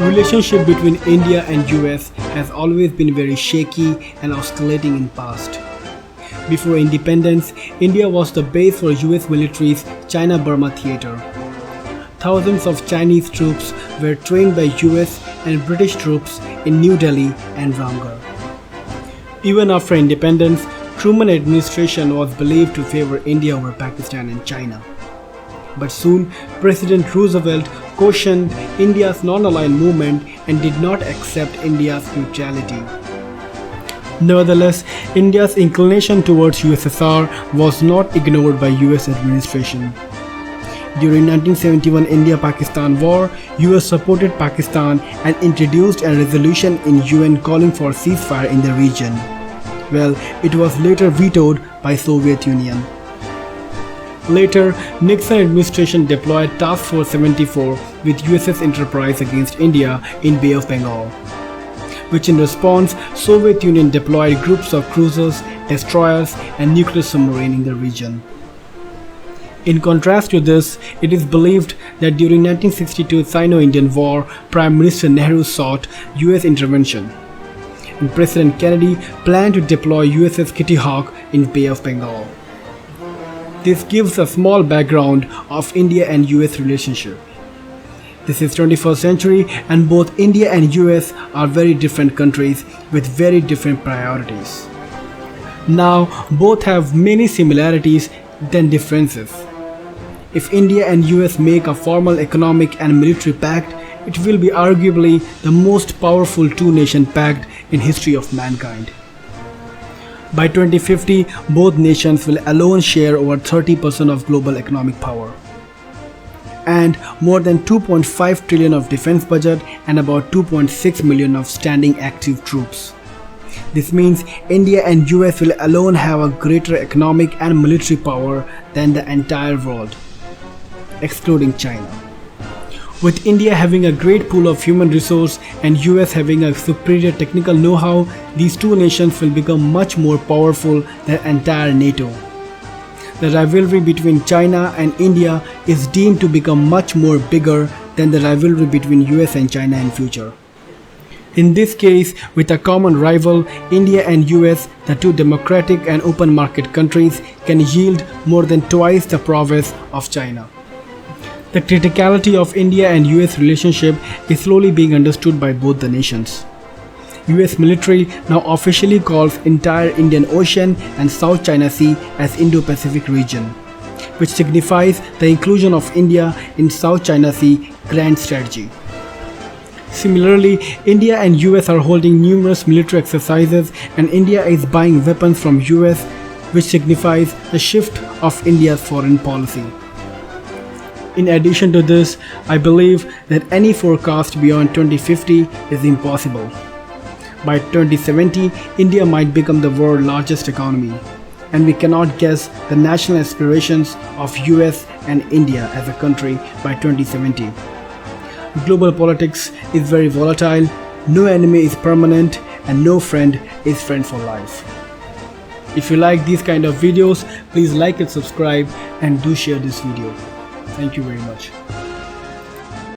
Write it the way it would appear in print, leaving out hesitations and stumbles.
Relationship between India and US has always been very shaky and oscillating in past. Before independence, India was the base for US military's China-Burma theater. Thousands of Chinese troops were trained by US and British troops in New Delhi and Ramgarh. Even after independence, Truman administration was believed to favor India over Pakistan and China. But soon, President Roosevelt cautioned India's non-aligned movement and did not accept India's neutrality. Nevertheless, India's inclination towards USSR was not ignored by US administration. During 1971 India-Pakistan War, US supported Pakistan and introduced a resolution in UN calling for ceasefire in the region. Well, it was later vetoed by Soviet Union. Later, Nixon administration deployed Task Force 74 with USS Enterprise against India in Bay of Bengal, which in response, Soviet Union deployed groups of cruisers, destroyers and nuclear submarines in the region. In contrast to this, it is believed that during 1962 Sino-Indian War, Prime Minister Nehru sought US intervention, and President Kennedy planned to deploy USS Kitty Hawk in Bay of Bengal. This gives a small background of India and US relationship. This is 21st century and both India and US are very different countries with very different priorities. Now, both have many similarities than differences. If India and US make a formal economic and military pact, it will be arguably the most powerful two-nation pact in history of mankind. By 2050, both nations will alone share over 30% of global economic power, and more than 2.5 trillion of defense budget and about 2.6 million of standing active troops. This means India and US will alone have a greater economic and military power than the entire world, excluding China. With India having a great pool of human resource and US having a superior technical know-how, these two nations will become much more powerful than entire NATO. The rivalry between China and India is deemed to become much more bigger than the rivalry between US and China in future. In this case, with a common rival, India and US, the two democratic and open market countries, can yield more than twice the prowess of China. The criticality of India and US relationship is slowly being understood by both the nations. US military now officially calls entire Indian Ocean and South China Sea as Indo-Pacific region, which signifies the inclusion of India in South China Sea Grand Strategy. Similarly, India and US are holding numerous military exercises and India is buying weapons from US, which signifies the shift of India's foreign policy. In addition to this, I believe that any forecast beyond 2050 is impossible. By 2070, India might become the world's largest economy, and we cannot guess the national aspirations of US and India as a country by 2070. Global politics is very volatile, no enemy is permanent, and no friend is friend for life. If you like these kind of videos, please like and subscribe and do share this video. Thank you very much.